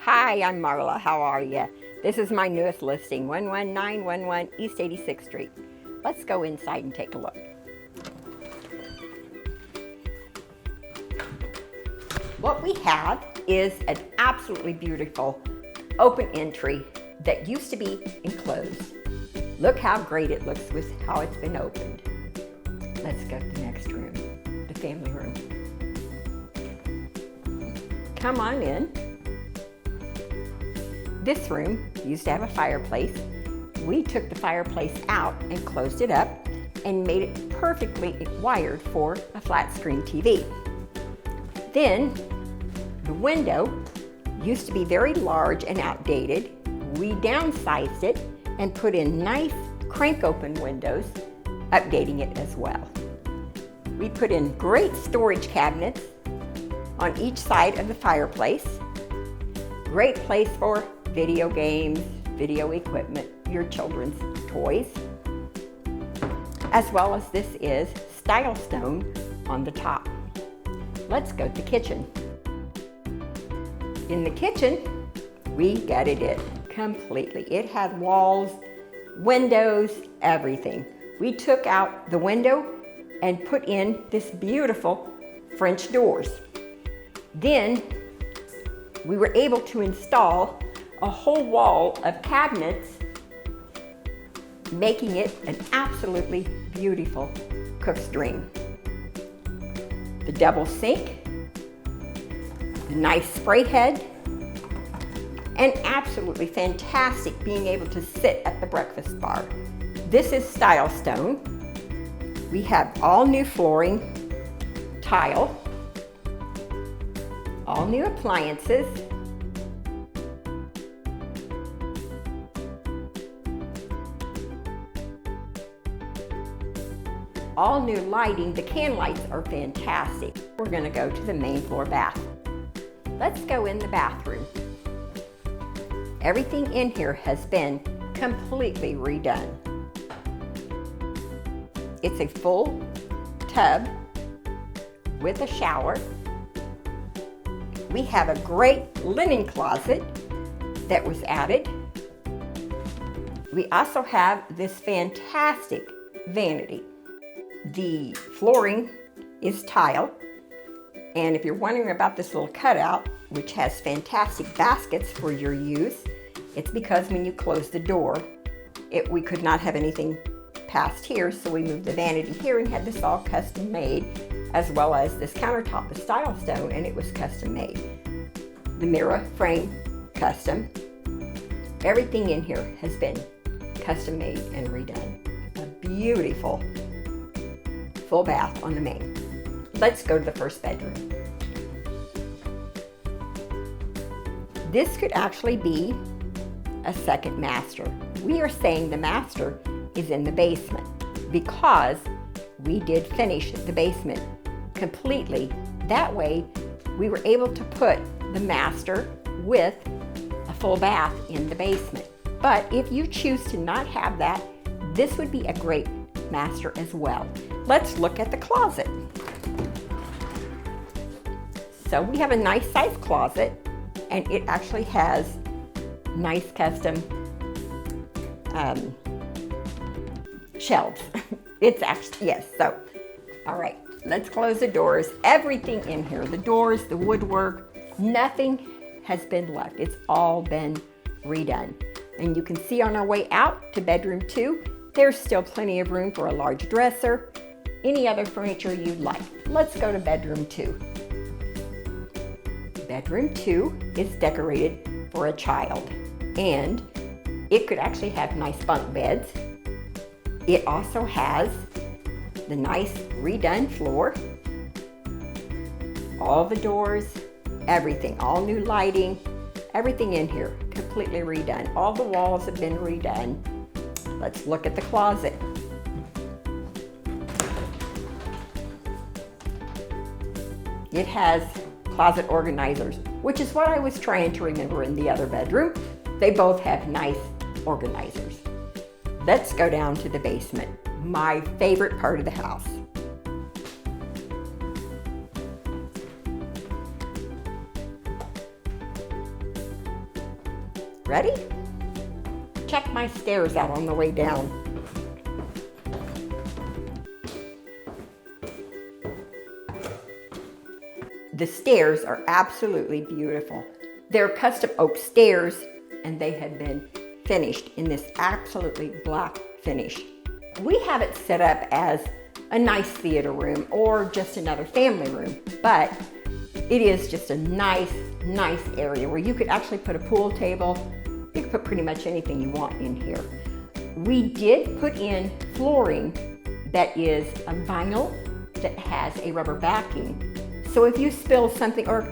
Hi, I'm Marla. How are you? This is my newest listing, 11911 East 86th Street. Let's go inside and take a look. What we have is an absolutely beautiful open entry that used to be enclosed. Look how great it looks with how it's been opened. Let's go to the next room, the family room. Come on in. This room used to have a fireplace. We took the fireplace out and closed it up and made it perfectly wired for a flat screen TV. Then the window used to be very large and outdated. We downsized it and put in nice crank open windows, updating it as well. We put in great storage cabinets on each side of the fireplace. Great place for video games, video equipment, your children's toys. As well as this is style stone on the top. Let's go to the kitchen. In the kitchen, we gutted it completely. It had walls, windows, everything. We took out the window and put in this beautiful French doors. Then we were able to install a whole wall of cabinets, making it an absolutely beautiful cook's dream. The double sink, the nice spray head, and absolutely fantastic being able to sit at the breakfast bar. This is style stone. We have all new flooring, tile, all new appliances, all new lighting. The can lights are fantastic. We're going to go to the main floor bath. Let's go in the bathroom. Everything in here has been completely redone. It's a full tub with a shower. We have a great linen closet that was added. We also have this fantastic vanity. The flooring is tile, and if you're wondering about this little cutout, which has fantastic baskets for your use, it's because when you close the door, we could not have anything past here, so we moved the vanity here and had this all custom made, as well as this countertop is style stone and it was custom made. The mirror frame, custom. Everything in here has been custom made and redone. A beautiful full bath on the main. Let's go to the first bedroom. This could actually be a second master. We are saying the master is in the basement because we did finish the basement completely. That way, we were able to put the master with a full bath in the basement. But if you choose to not have that, this would be a great master as well. Let's look at the closet. So we have a nice size closet, and it actually has nice custom shelves. It's actually, yes, so, all right, let's close the doors. Everything in here, the doors, the woodwork, nothing has been left. It's all been redone. And you can see on our way out to bedroom 2, there's still plenty of room for a large dresser, any other furniture you'd like. Let's go to bedroom 2. Bedroom 2 is decorated for a child, and it could actually have nice bunk beds. It also has the nice redone floor, all the doors, everything, all new lighting, everything in here completely redone. All the walls have been redone. Let's look at the closet. It has closet organizers, which is what I was trying to remember in the other bedroom. They both have nice organizers. Let's go down to the basement, my favorite part of the house. Ready? Check my stairs out on the way down. The stairs are absolutely beautiful. They're custom oak stairs, and they have been finished in this absolutely black finish. We have it set up as a nice theater room or just another family room, but it is just a nice area where you could actually put a pool table. You could put pretty much anything you want in here. We did put in flooring that is a vinyl that has a rubber backing. So if you spill something, or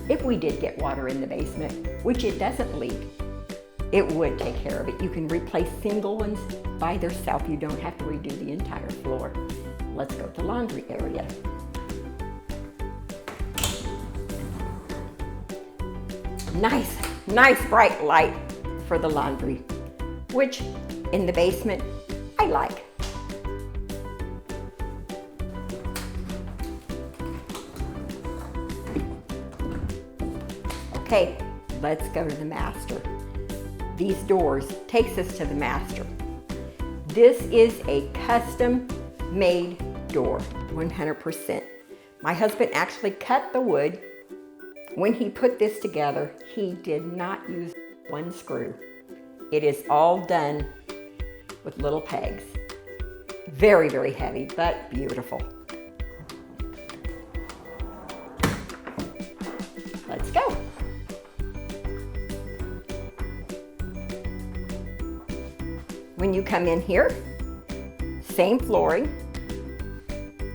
if we did get water in the basement, which it doesn't leak, it would take care of it. You can replace single ones by themselves. You don't have to redo the entire floor. Let's go to the laundry area. Nice bright light for the laundry, which in the basement I like. Okay, let's go to the master. These doors takes us to the master. This is a custom made door, 100%. My husband actually cut the wood. When he put this together, he did not use one screw. It is all done with little pegs. Very heavy, but beautiful. Let's go. When you come in here, same flooring.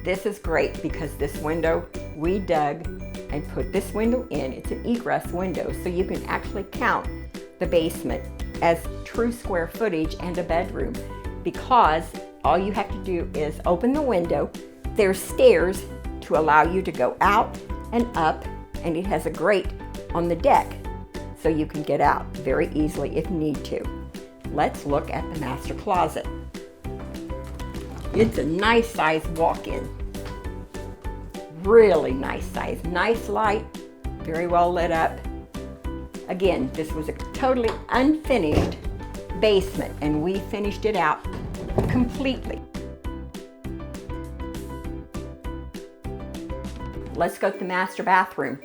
This is great because this window we dug and put this window in. It's an egress window, so you can actually count the basement as true square footage and a bedroom, because all you have to do is open the window. There's stairs to allow you to go out and up, and it has a grate on the deck so you can get out very easily if need to. Let's look at the master closet. It's a nice size walk-in. Really nice size, nice light, very well lit up. Again, this was a totally unfinished basement, and we finished it out completely. Let's go to the master bathroom.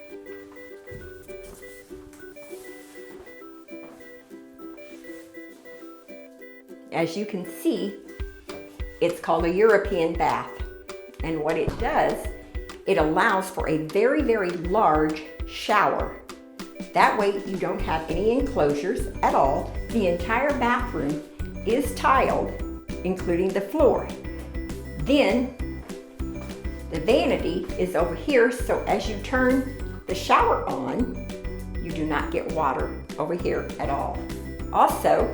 As you can see, it's called a European bath. And what it does, it allows for a very large shower. That way you don't have any enclosures at all. The entire bathroom is tiled, including the floor. Then the vanity is over here, so as you turn the shower on, you do not get water over here at all. Also,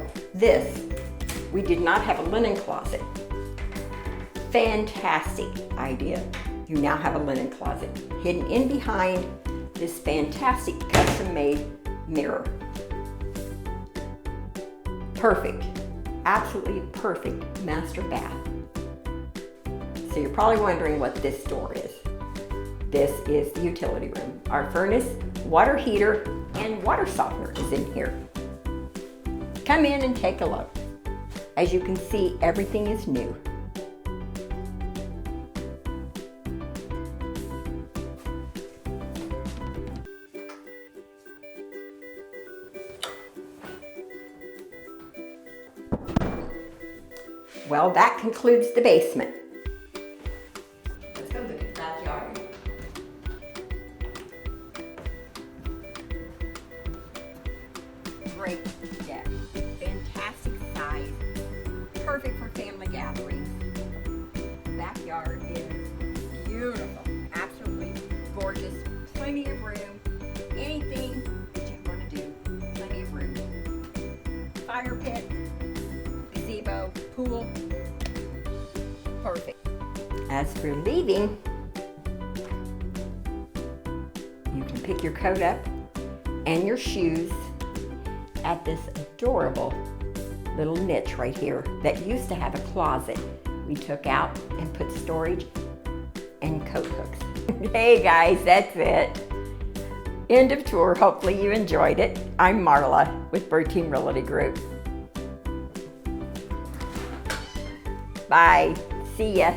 we did not have a linen closet. Fantastic idea. You now have a linen closet hidden in behind this fantastic custom-made mirror. Perfect, absolutely perfect master bath. So you're probably wondering what this door is. This is the utility room. Our furnace, water heater, and water softener is in here. Come in and take a look. As you can see, everything is new. Well, that concludes the basement. Let's go look at the backyard. Great deck, fantastic size, perfect for family gatherings. The backyard is beautiful, absolutely gorgeous, plenty of room, anything that you want to do, plenty of room. Fire pit, gazebo, pool, perfect. As for leaving, you can pick your coat up and your shoes at this adorable little niche right here that used to have a closet. We took out and put storage and coat hooks. Hey guys, that's it. End of tour. Hopefully you enjoyed it. I'm Marla with Bird Team Realty Group. Bye. See ya.